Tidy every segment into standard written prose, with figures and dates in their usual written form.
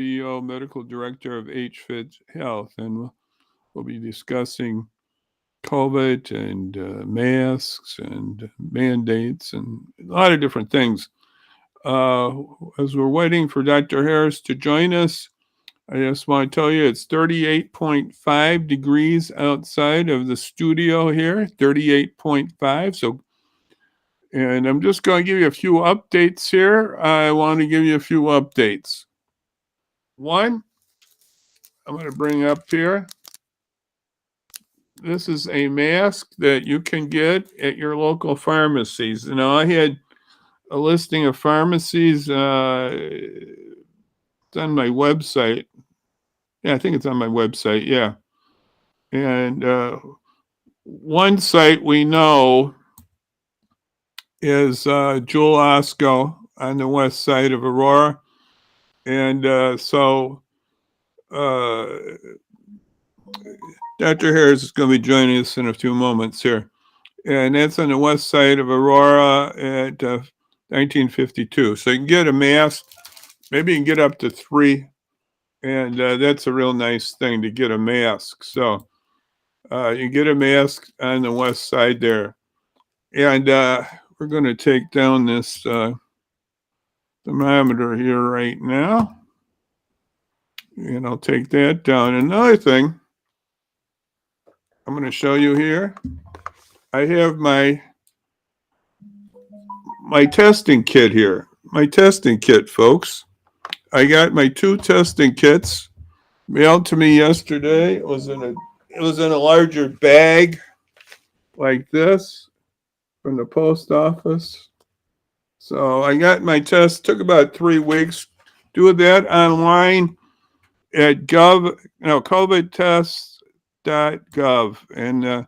CEO, Medical Director of HFit Health, and we'll be discussing COVID and masks and mandates and a lot of different things. As we're waiting for Dr. Harris to join us, I just want to tell you it's 38.5 degrees outside of the studio here, 38.5. And I'm just going to give you a few updates here. I want to give you a few updates. One, I'm going to bring up here. This is a mask that you can get at your local pharmacies. Now, I had a listing of pharmacies. It's on my website. Yeah, I think it's on my website. Yeah. And one site we know is Jewel Osco on the west side of Aurora. And so Dr. Harris is going to be joining us in a few moments here. And that's on the west side of Aurora at 1952. So you can get a mask. Maybe you can get up to 3. And that's a real nice thing to get a mask. So you get a mask on the west side there. And we're going to take down this thermometer here right now. And I'll take that down. Another thing I'm going to show you here. I have my testing kit here. My testing kit, folks. I got my 2 testing kits mailed to me yesterday. It was in a larger bag like this from the post office. So I got my test. Took about 3 weeks. Do that online at covidtests.gov. And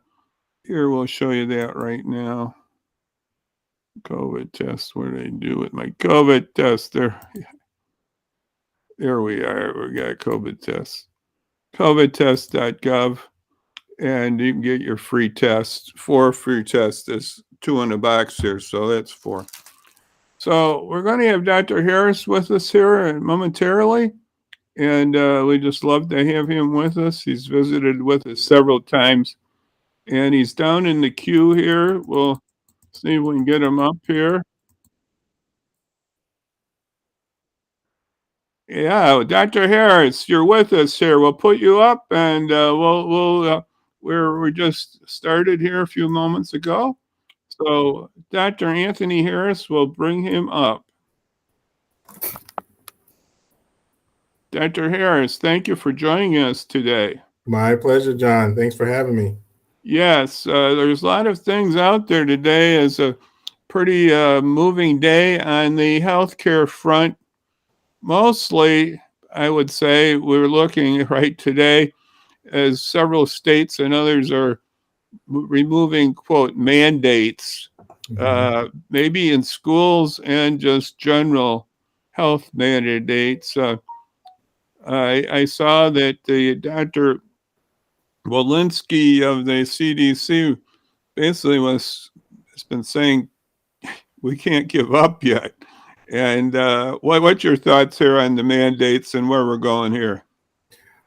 here we'll show you that right now. COVID test. What do they do with my COVID test? There we are. We got COVID tests. covidtest.gov. And you can get your free tests. 4 free tests. There's 2 in the box here, so that's 4. So we're going to have Dr. Harris with us here momentarily. And we just love to have him with us. He's visited with us several times. And he's down in the queue here. We'll see if we can get him up here. Yeah, Dr. Harris, you're with us here. We'll put you up, and we're just started here a few moments ago. So Dr. Anthony Harris will bring him up. Dr. Harris, thank you for joining us today. My pleasure, John. Thanks for having me. Yes, there's a lot of things out there today. It's a pretty moving day on the healthcare front. Mostly, I would say we're looking right today as several states and others are removing, quote, mandates, maybe in schools and just general health mandates. I saw that the Dr. Walensky of the CDC basically has been saying we can't give up yet. And what's your thoughts here on the mandates and where we're going here?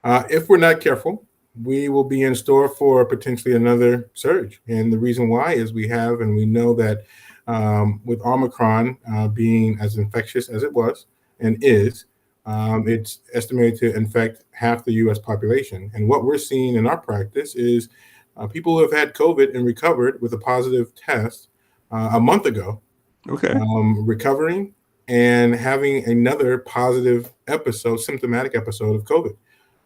If we're not careful, we will be in store for potentially another surge. And the reason why is we know that with Omicron being as infectious as it was and is, it's estimated to infect half the U.S. population. And what we're seeing in our practice is people who have had COVID and recovered with a positive test a month ago, recovering and having another positive episode, symptomatic episode of COVID.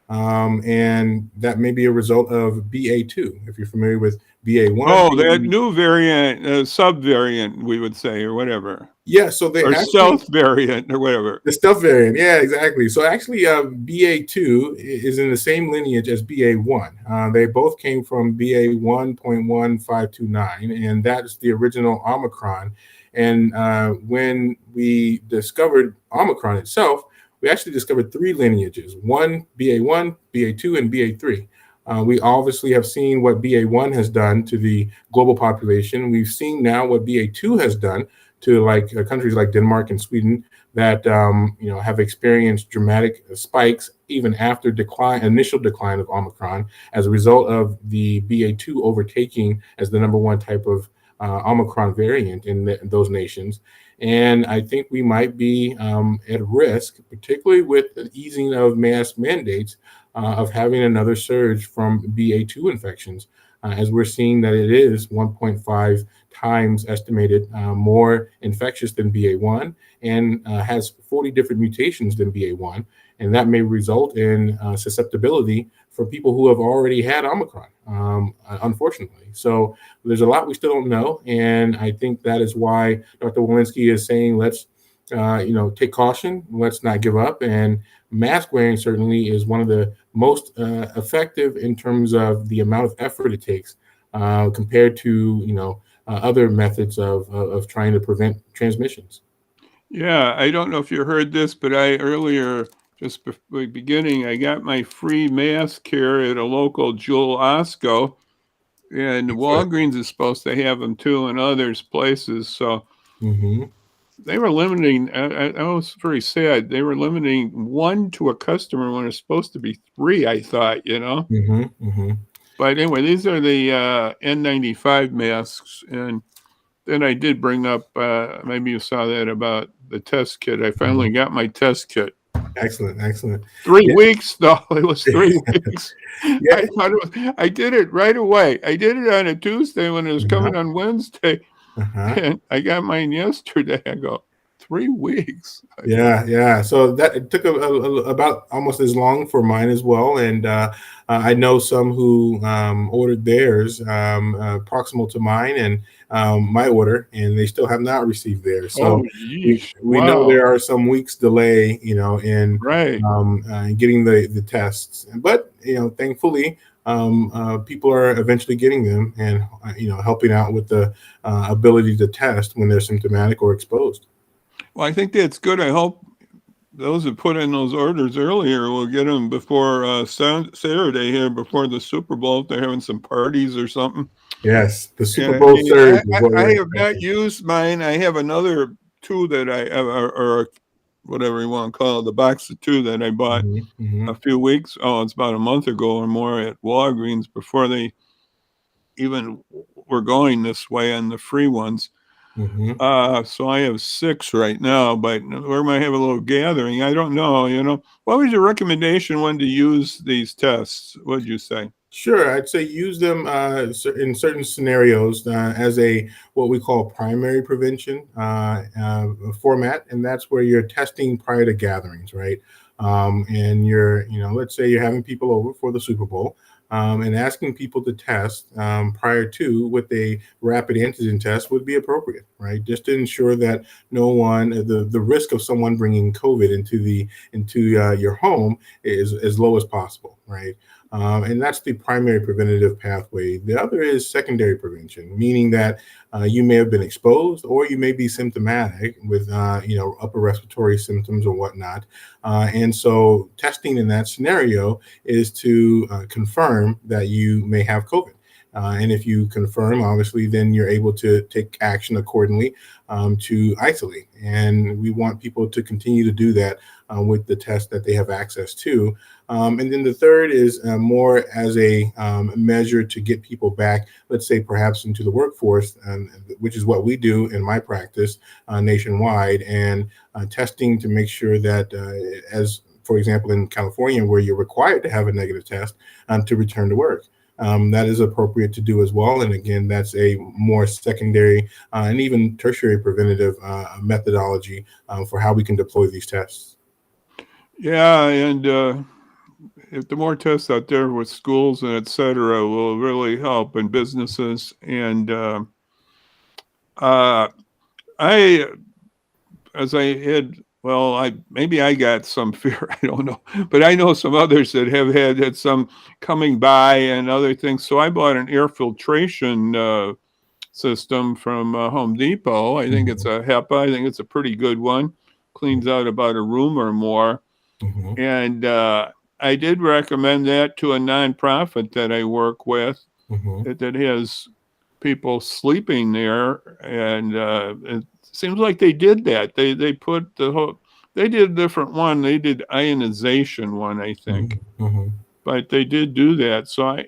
And that may be a result of BA2, if you're familiar with BA1. Oh, that new variant, subvariant, we would say, or whatever. Yeah, so they stealth variant or whatever. The stealth variant, yeah, exactly. So actually, BA2 is in the same lineage as BA1. They both came from BA1.1529, and that's the original Omicron. And when we discovered Omicron itself, we actually discovered 3 lineages: BA1, BA2, and BA3. We obviously have seen what BA1 has done to the global population. We've seen now what BA2 has done to countries like Denmark and Sweden that have experienced dramatic spikes even after initial decline of Omicron as a result of the BA2 overtaking as the number one type of Omicron variant in those nations. And I think we might be at risk, particularly with the easing of mask mandates, of having another surge from BA2 infections, as we're seeing that it is 1.5 times estimated more infectious than BA1 and has 40 different mutations than BA1. And that may result in susceptibility for people who have already had Omicron, unfortunately. So there's a lot we still don't know. And I think that is why Dr. Walensky is saying, let's take caution, let's not give up. And mask wearing certainly is one of the most effective in terms of the amount of effort it takes compared to other methods of trying to prevent transmissions. Yeah, I don't know if you heard this, but I earlier, just beginning, I got my free mask here at a local Jewel Osco, and Walgreens is supposed to have them too, and others places. So they were limiting. I was very sad. They were limiting one to a customer when it's supposed to be three. I thought, But anyway, these are the N95 masks, and then I did bring up, maybe you saw that about the test kit. I finally got my test kit. Excellent, excellent. 3 weeks, though. It was 3 weeks. Yeah. I thought I did it right away. I did it on a Tuesday when it was coming on Wednesday, and I got mine yesterday. I go, 3 weeks. Yeah. So that it took about almost as long for mine as well, and I know some who ordered theirs proximal to mine and my order, and they still have not received theirs. So we know there are some weeks delay, in getting the tests, but thankfully. People are eventually getting them and helping out with the ability to test when they're symptomatic or exposed. Well, I think that's good. I hope those who put in those orders earlier will get them before Saturday here, before the Super Bowl, if they're having some parties or something. Yes, the Super Bowl surge. I have not used mine. I have another two that I or whatever you want to call it, the box of two that I bought a few weeks. Oh, it's about a month ago or more at Walgreens before they even were going this way on the free ones. So I have 6 right now, but we might have a little gathering. I don't know. What was your recommendation when to use these tests? What did you say? Sure, I'd say use them in certain scenarios as what we call primary prevention format, and that's where you're testing prior to gatherings, right? And let's say you're having people over for the Super Bowl. And asking people to test prior to with a rapid antigen test would be appropriate, right? Just to ensure that no one, the risk of someone bringing COVID into your home is as low as possible, right? And that's the primary preventative pathway. The other is secondary prevention, meaning that you may have been exposed or you may be symptomatic with, upper respiratory symptoms or whatnot. And so testing in that scenario is to confirm that you may have COVID. And if you confirm, obviously, then you're able to take action accordingly to isolate. And we want people to continue to do that with the test that they have access to. And then the third is more as a measure to get people back, let's say perhaps into the workforce, which is what we do in my practice nationwide, and testing to make sure that as, for example, in California, where you're required to have a negative test to return to work. That is appropriate to do as well. And again, that's a more secondary and even tertiary preventative methodology for how we can deploy these tests. Yeah, and if the more tests out there with schools and et cetera will really help, and businesses. And maybe I got some fear, I don't know, but I know some others that have had some coming by and other things. So I bought an air filtration system from Home Depot. I think it's a HEPA. I think it's a pretty good one. Cleans out about a room or more. And I did recommend that to a nonprofit that I work with that has people sleeping there, and it seems like they did that. They put the whole they did a different one. They did ionization one, I think, Mhm, mhm. but they did do that. So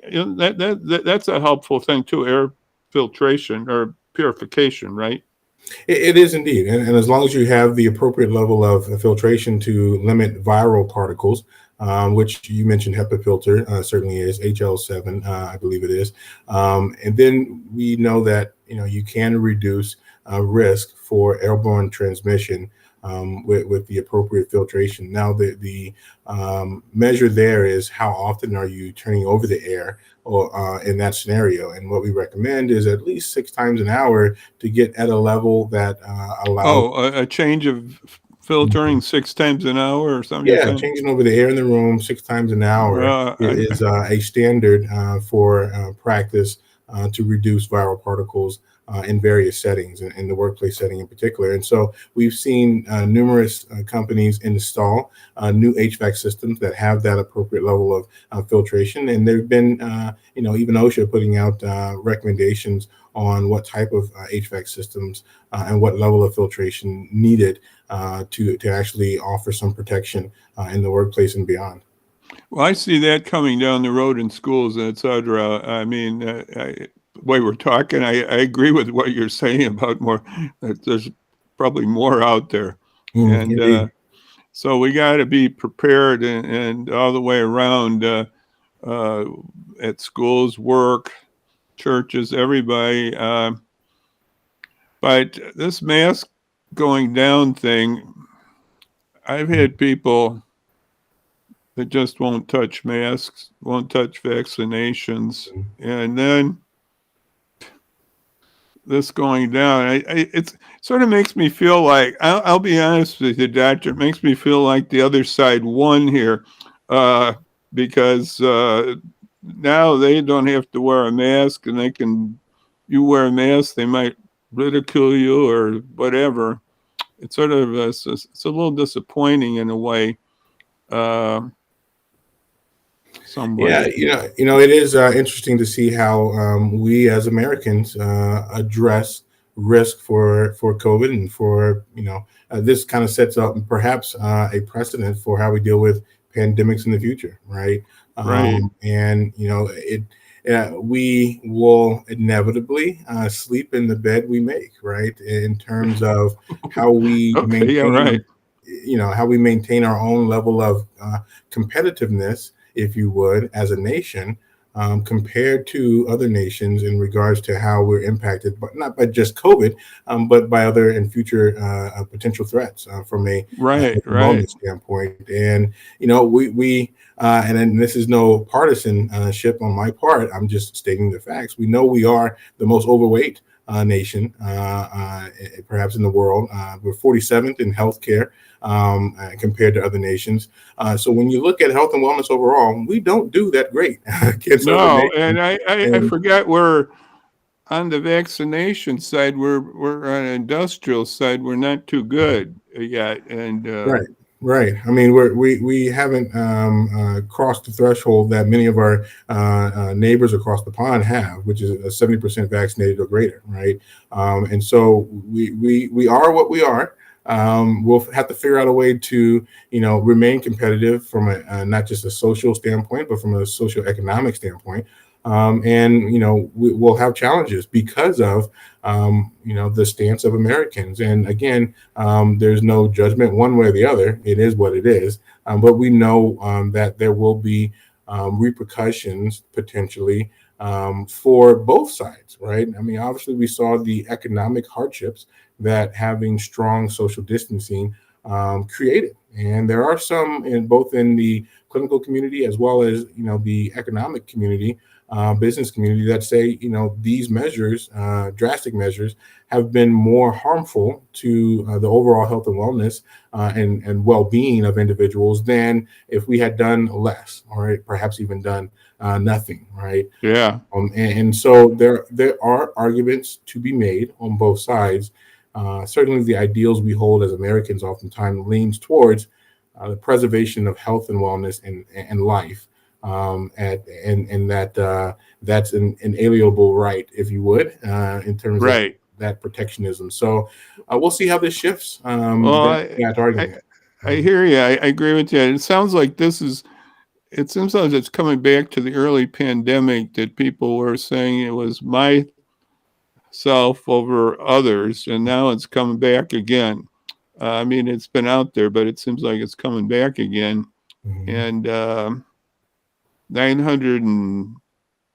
that's a helpful thing too. Air filtration or purification, right? It is indeed, and as long as you have the appropriate level of filtration to limit viral particles, which you mentioned HEPA filter certainly is HL7, I believe it is, and then we know that you can reduce risk for airborne transmission with the appropriate filtration. Now, the measure there is how often are you turning over the air or in that scenario, and what we recommend is at least 6 times an hour to get at a level that allows. Oh, a change of filtering 6 times an hour or something you're Yeah, saying? changing over the air in the room 6 times an hour Well, is a standard for practice to reduce viral particles in various settings, in the workplace setting in particular. And so we've seen numerous companies install new HVAC systems that have that appropriate level of filtration. And there have been, even OSHA putting out recommendations on what type of HVAC systems and what level of filtration needed to actually offer some protection in the workplace and beyond. well, I see that coming down the road in schools, and et cetera. I mean, the way we're talking, I agree with what you're saying about more. That there's probably more out there, and Indeed. so we got to be prepared and all the way around uh, at schools, work, churches, everybody. But this mask going down thing, I've had people that just won't touch masks, won't touch vaccinations, and then this going down, it sort of makes me feel like I'll be honest with you, doctor. It makes me feel like the other side won here, uh, because now they don't have to wear a mask, and they can. You wear a mask, they might ridicule you or whatever. It's sort of it's a little disappointing in a way, uh, some Yeah, way. it is interesting to see how we as Americans address risk for COVID, and for this kind of sets up perhaps a precedent for how we deal with pandemics in the future, right? Right. And it. We will inevitably sleep in the bed we make, right? In terms of how we Okay. Yeah. Right. maintain our own level of competitiveness, if you would, as a nation, compared to other nations in regards to how we're impacted, but not by just COVID, but by other and future potential threats from a Right. Right. wellness standpoint. And and then this is no partisanship on my part. I'm just stating the facts. We know we are the most overweight nation, perhaps in the world. We're 47th in healthcare compared to other nations. So when you look at health and wellness overall, we don't do that great against other No, and nations. I And forgot we're on the vaccination side. We're on the industrial side. We're not too good yet, and right, right. I mean, we haven't crossed the threshold that many of our neighbors across the pond have, which is a 70% vaccinated or greater, right? And so we are what we are. We'll have to figure out a way to remain competitive from a not just a social standpoint, but from a socioeconomic standpoint. And we'll have challenges because of the stance of Americans. And again, there's no judgment one way or the other. It is what it is. But we know that there will be repercussions potentially for both sides, right? I mean, obviously, we saw the economic hardships that having strong social distancing created, and there are some in both in the clinical community as well as the economic community, business community, that say these measures, drastic measures, have been more harmful to the overall health and wellness and well-being of individuals than if we had done less, or perhaps even done nothing, right? yeah, And so there are arguments to be made on both sides. Certainly, the ideals we hold as Americans oftentimes leans towards the preservation of health and wellness and life, and that's an inalienable right, if you would, in terms of right. that protectionism. So we'll see how this shifts. Well, That arguing it. I hear you. I agree with you. It sounds like it seems like it's coming back to the early pandemic that people were saying it was myself over others, and now it's coming back again. I mean, it's been out there, but it seems like it's coming back again. Mhm. And 900 and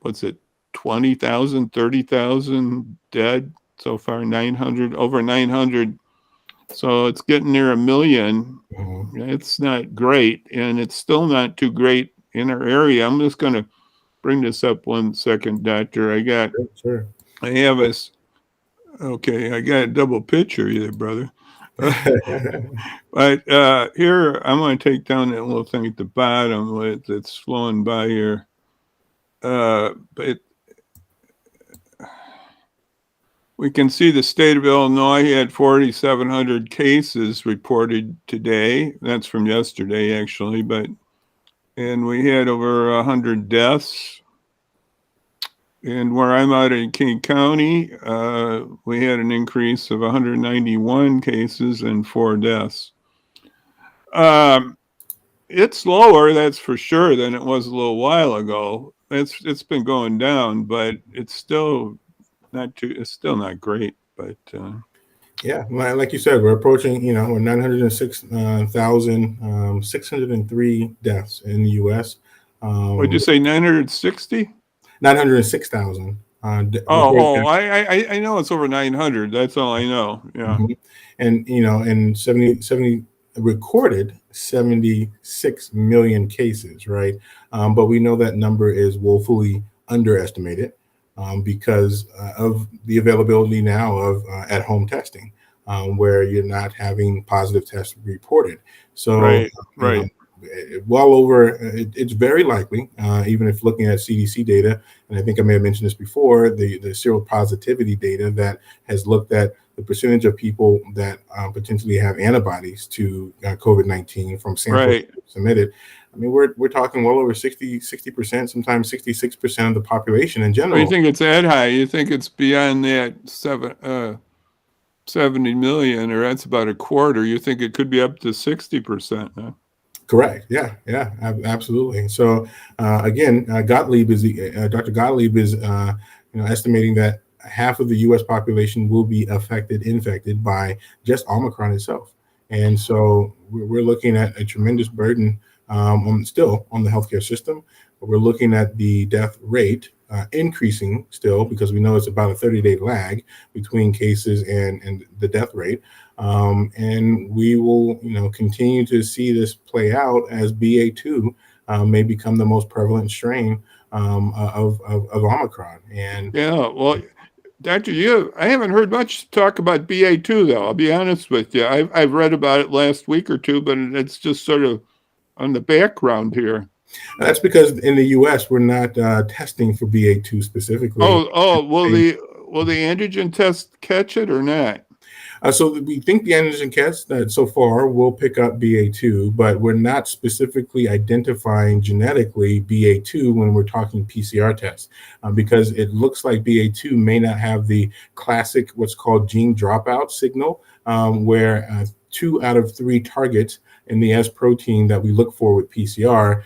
what's it, 20,000, 30,000 dead so far, 900, over 900. So it's getting near a million. Mhm. It's not great, and it's still not too great in our area. I'm just going to bring this up 1 second, Doctor. Sure, sure. I have us. Okay, I got a double picture here, brother. But here, I'm going to take down that little thing at the bottom that's flowing by here. But we can see the state of Illinois had 4,700 cases reported today. That's from yesterday, actually. And we had over 100 deaths. And where I'm out in King County, we had an increase of 191 cases and 4 deaths. It's lower, that's for sure, than it was a little while ago. It's been going down, but it's still not great. But Yeah, like you said, we're approaching, we're 906,603 deaths in the U.S. what'd you say, 960? 906,000 reported Oh, deaths. I know it's over 900. That's all I know. Yeah, Mhm. And 70 recorded 76 million cases, right? But we know that number is woefully underestimated because of the availability now of at-home testing, where you're not having positive tests reported. So, right, you know, right, well over, it's very likely, even if looking at CDC data, and I think I may have mentioned this before, the seropositivity data that has looked at the percentage of people that potentially have antibodies to COVID-19 from samples right. submitted. I mean, we're talking well over 60%, sometimes 66% of the population in Oh, you general. think it's that high? You think it's beyond that 70 million, or that's about a quarter? You think it could be up to 60%? Huh? Correct. Yeah. Yeah. Absolutely. So again, Gottlieb is Dr. Gottlieb is estimating that half of the U.S. population will be infected by just Omicron itself, and so we're looking at a tremendous burden still on the healthcare system. But we're looking at the death rate increasing still because we know it's about a 30-day lag between cases and the death rate. And we will, continue to see this play out as BA2 may become the most prevalent strain of Omicron. And Yeah. Well, Doctor, I haven't heard much talk about BA2 though. I'll be honest with you. I've read about it last week or two, but it's just sort of on the background here. that's because in the U.S. we're not testing for BA2 specifically. Oh, will the antigen test catch it or not? So we think the antigen tests that so far will pick up BA2, but we're not specifically identifying genetically BA2 when we're talking PCR tests because it looks like BA2 may not have the classic what's called gene dropout signal, where 2 out of 3 targets in the S protein that we look for with PCR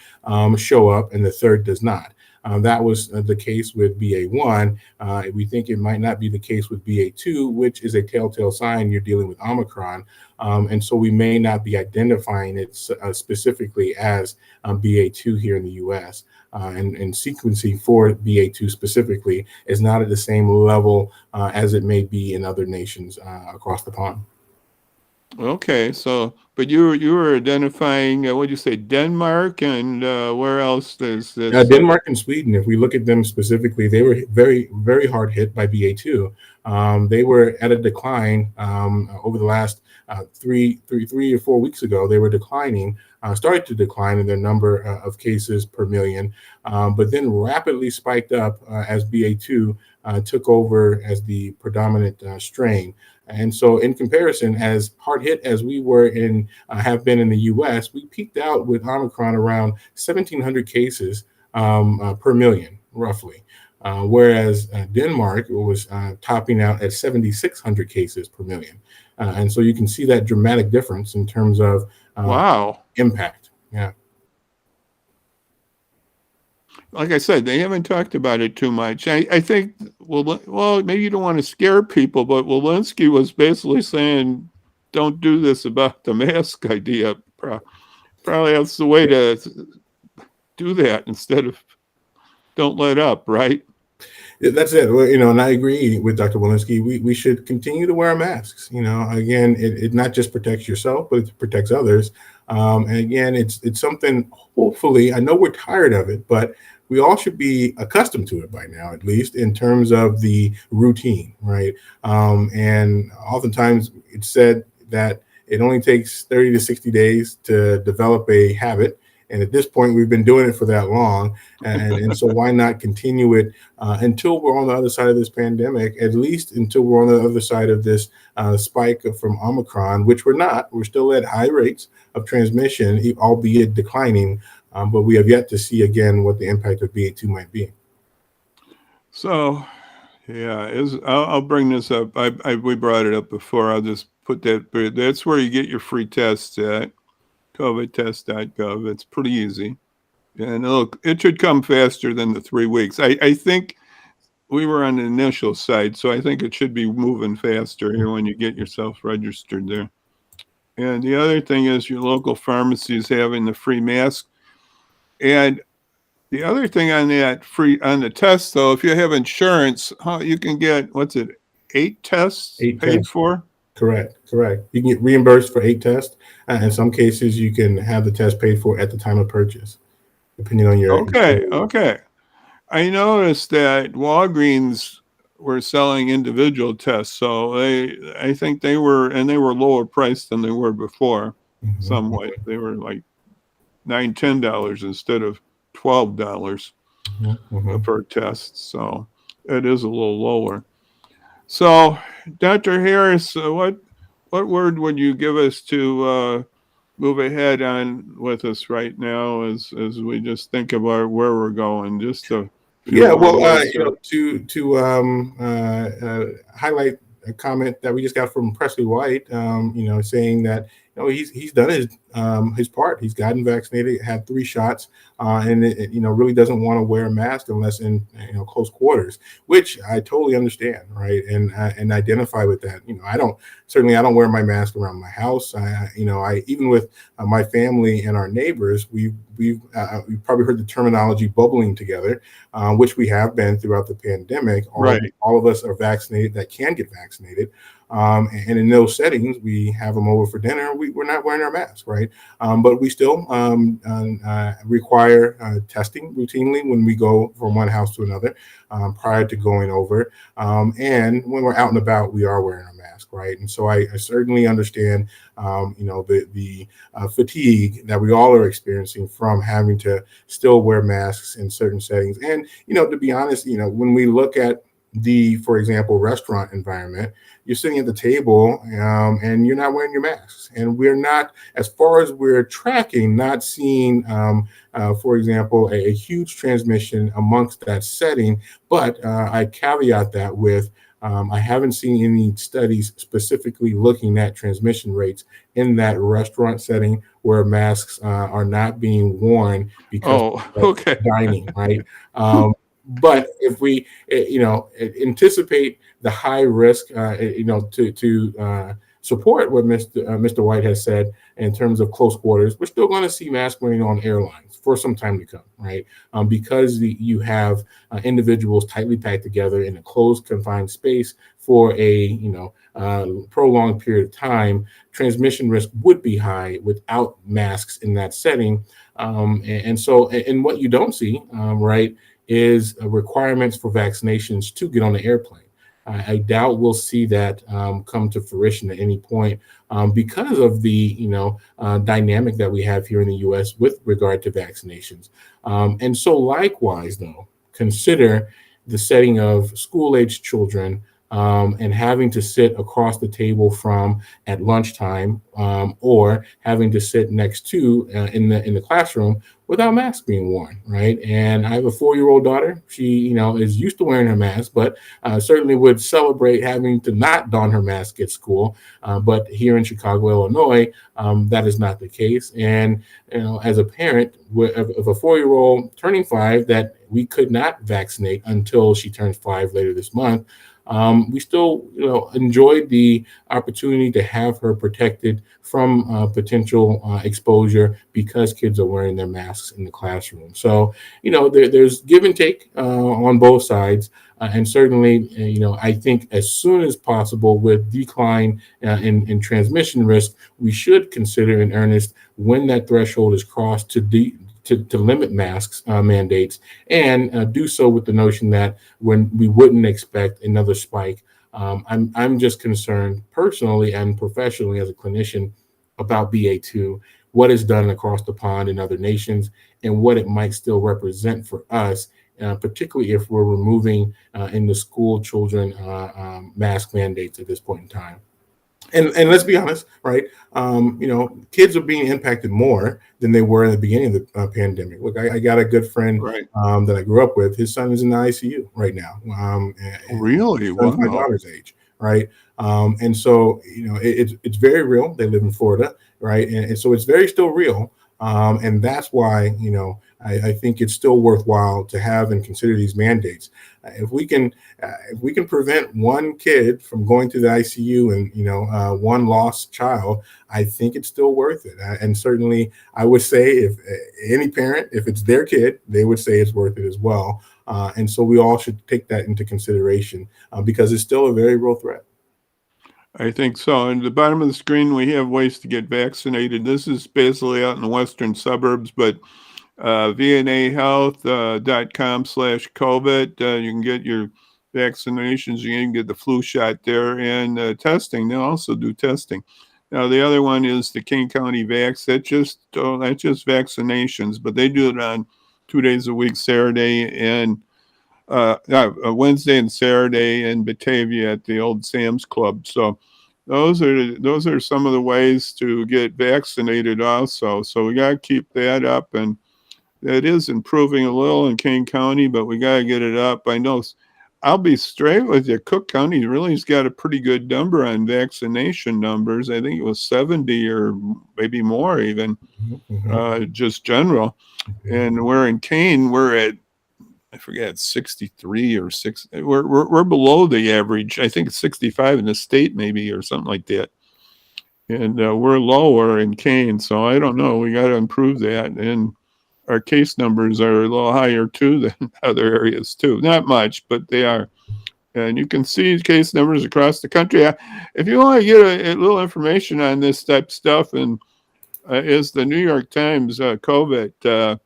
show up and the third does not. That was the case with BA1. We think it might not be the case with BA2, which is a telltale sign you're dealing with Omicron. And so we may not be identifying it specifically as BA2 here in the US. And sequencing for BA2 specifically is not at the same level as it may be in other nations across the pond. Okay, so but you were identifying what'd you say, Denmark, and where else there's this? Denmark and Sweden, if we look at them specifically, they were very, very hard hit by BA2. They were at a decline over the last 3 or 4 weeks ago. They were declining, started to decline in their number of cases per million, but then rapidly spiked up as BA2 took over as the predominant strain. And so, in comparison, as hard hit as we were have been in the U.S., we peaked out with Omicron around 1,700 cases per million, roughly. Whereas Denmark was topping out at 7,600 cases per million. And so you can see that dramatic difference in terms of Wow. impact. Yeah. Like I said, they haven't talked about it too much. I think, well, maybe you don't want to scare people, but Walensky was basically saying, don't do this about the mask idea. Probably that's the way to do that instead of don't let up, right? That's it. Well, and I agree with Dr. Walensky. We should continue to wear masks. Again, it not just protects yourself, but it protects others. And again, it's something. Hopefully, I know we're tired of it, but we all should be accustomed to it by now, at least in terms of the routine, right? And oftentimes it's said that it only takes 30 to 60 days to develop a habit. And at this point, we've been doing it for that long. And so why not continue it until we're on the other side of this pandemic, at least until we're on the other side of this spike from Omicron, which we're not. We're still at high rates of transmission, albeit declining. But we have yet to see again what the impact of BA2 might be. So, yeah, I'll bring this up. We brought it up before. I'll just put that. But that's where you get your free tests at covidtest.gov. It's pretty easy, and look, it should come faster than the 3 weeks. I think we were on the initial side, so I think it should be moving faster here when you get yourself registered there. And the other thing is your local pharmacies having the free mask. And the other thing on that on the test, though, if you have insurance, you can get, what's it, 8 tests paid tests. for? Correct. You can get reimbursed for 8 tests. In some cases, you can have the test paid for at the time of purchase, depending on your. Okay. I noticed that Walgreens were selling individual tests, so I think they were lower priced than they were before. Mhm. Somewhat, they were like $9-10 instead of $12 per test, so it is a little lower. So, Dr. Harris, what word would you give us to move ahead on with us right now as we just think about where we're going? Just a few more words. To highlight a comment that we just got from Presley White, saying that he's done his part. He's gotten vaccinated, had 3 shots, and really doesn't want to wear a mask unless in close quarters, which I totally understand, right? And identify with that. I don't wear my mask around my house. I even with my family and our neighbors, we've probably heard the terminology bubbling together, which we have been throughout the pandemic. All of us are vaccinated that can get vaccinated. And in those settings, we have them over for dinner. We're not wearing our mask, right? But we still require testing routinely when we go from one house to another prior to going over. And when we're out and about, we are wearing our mask, right? And so I certainly understand, the fatigue that we all are experiencing from having to still wear masks in certain settings. And, to be honest, when we look at for example, restaurant environment, you're sitting at the table and you're not wearing your masks. And we're not, as far as we're tracking, not seeing, for example, a huge transmission amongst that setting. But I caveat that with, I haven't seen any studies specifically looking at transmission rates in that restaurant setting where masks are not being worn because of dining, right? But if we, anticipate the high risk, to support what Mr. White has said in terms of close quarters, we're still going to see mask wearing on airlines for some time to come, right? Because you have individuals tightly packed together in a closed, confined space for a prolonged period of time, transmission risk would be high without masks in that setting. And what you don't see, right, is requirements for vaccinations to get on the airplane. I doubt we'll see that come to fruition at any point because of the dynamic that we have here in the U.S. with regard to vaccinations. And so likewise, though, consider the setting of school-aged children and having to sit across the table from at lunchtime or having to sit next to in the classroom without masks being worn, right? And I have a 4-year-old daughter. She, is used to wearing her mask, but certainly would celebrate having to not don her mask at school. But here in Chicago, Illinois, that is not the case. And as a parent of a 4-year-old turning 5 that we could not vaccinate until she turns 5 later this month, we still, enjoyed the opportunity to have her protected from potential exposure because kids are wearing their masks in the classroom. So, there's give and take on both sides. And certainly, I think as soon as possible with decline in transmission risk, we should consider in earnest when that threshold is crossed to limit masks mandates, and do so with the notion that when we wouldn't expect another spike. I'm just concerned personally and professionally as a clinician about BA2, what is done across the pond in other nations, and what it might still represent for us, particularly if we're removing in the school children mask mandates at this point in time. And let's be honest, right? Kids are being impacted more than they were in the beginning of the pandemic. Look, I got a good friend Right. that I grew up with. His son is in the ICU right now. Really? His son's my Wow. daughter's age, right? And so, it's very real. They live in Florida, right? And so it's very still real. And that's why, I think it's still worthwhile to have and consider these mandates. If we can prevent one kid from going to the ICU and one lost child, I think it's still worth it. And certainly, I would say if any parent, if it's their kid, they would say it's worth it as well. And so we all should take that into consideration because it's still a very real threat. I think so. And at the bottom of the screen, we have ways to get vaccinated. This is basically out in the western suburbs, but vnahealth.com/COVID. You can get your vaccinations. You can get the flu shot there, and testing. They'll also do testing. Now the other one is the King County Vax. That's just vaccinations, but they do it on 2 days a week, Saturday and Wednesday and Saturday in Batavia at the old Sam's Club. So those are some of the ways to get vaccinated also. So we got to keep that up, and it is improving a little in Kane County, but we got to get it up. I know. I'll be straight with you. Cook County really has got a pretty good number on vaccination numbers. I think it was 70 or maybe more even, just general. And we're in Kane, we're at, I forget, 63 or 6. We're below the average. I think it's 65 in the state maybe or something like that. And we're lower in Kane, so I don't know. We got to improve that. And our case numbers are a little higher too than other areas too. Not much, but they are. And you can see case numbers across the country. If you want to get a little information on this type of stuff, and is the New York Times COVID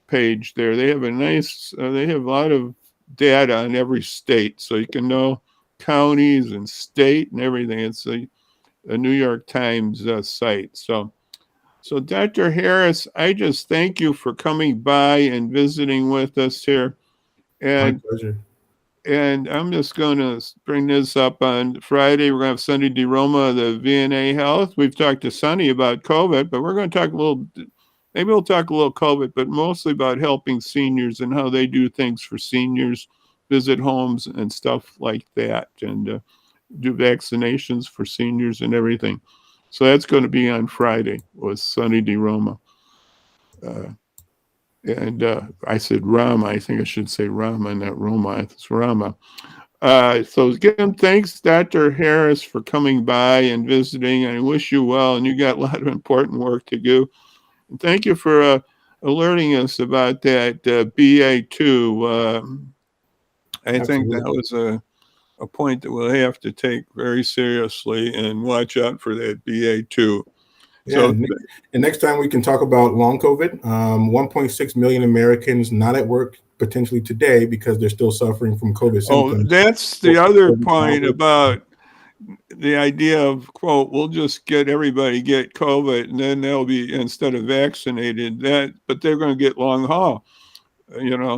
page there. They have they have a lot of data on every state, so you can know counties and state and everything. It's a New York Times site. So Dr. Harris, I just thank you for coming by and visiting with us here. My And pleasure. and I'm just going to bring this up on Friday. We're going to have Sunny DeRoma of the VNA Health. We've talked to Sunny about COVID, but we're going to talk maybe we'll talk a little COVID, but mostly about helping seniors and how they do things for seniors, visit homes and stuff like that, and do vaccinations for seniors and everything. So that's going to be on Friday with Sunny DeRoma. And I said Rama. I think I should say Rama, not Roma. It's Rama. So again, thanks, Dr. Harris, for coming by and visiting. I wish you well, and you got a lot of important work to do. And thank you for alerting us about that BA2. I think that was a point that we'll have to take very seriously and watch out for that BA2. Yeah, So, and next time we can talk about long COVID. 1.6 million Americans not at work potentially today because they're still suffering from COVID symptoms. That's the other point about the idea of, quote, we'll just get everybody get COVID and then they'll be, instead of vaccinated, but they're going to get long haul,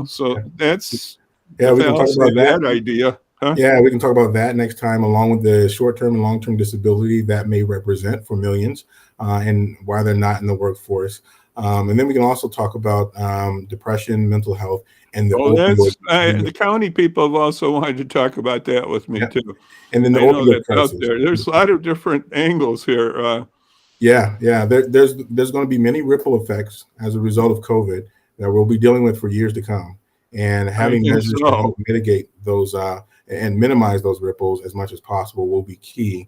so that's we can talk about that idea. Huh? Yeah, we can talk about that next time, along with the short-term and long-term disability that may represent for millions and why they're not in the workforce. And then we can also talk about depression, mental health, and the Oh, opioid. the county people have also wanted to talk about that with me Yeah. too. And then the I know opioid that's out crisis. there. There's a lot of different angles here. Yeah. There's going to be many ripple effects as a result of COVID that we'll be dealing with for years to come, and I having think measures to so. help mitigate those and minimize those ripples as much as possible will be key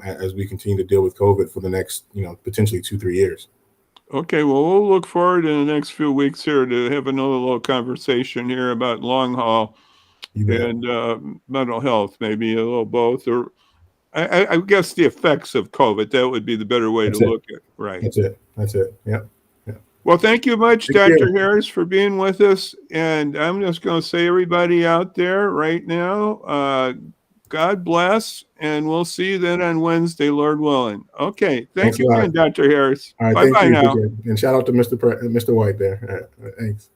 as we continue to deal with COVID for the next, potentially 2-3 years. Okay, well, we'll look forward in the next few weeks here to have another little conversation here about long haul You bet. and mental health, maybe a little both, or I guess the effects of COVID. That would be the better way to That's it. look at, right? That's it. Yeah. Yeah. Well, thank you much, Thank you. Dr. Harris, for being with us. And I'm just going to say, everybody out there right now, God bless, and we'll see you then on Wednesday, Lord willing. Okay, Thanks thank a you lot. again, Dr. Harris. All right. Thank Bye-bye you. now. Appreciate it. And shout out to Mr. White there. Thanks.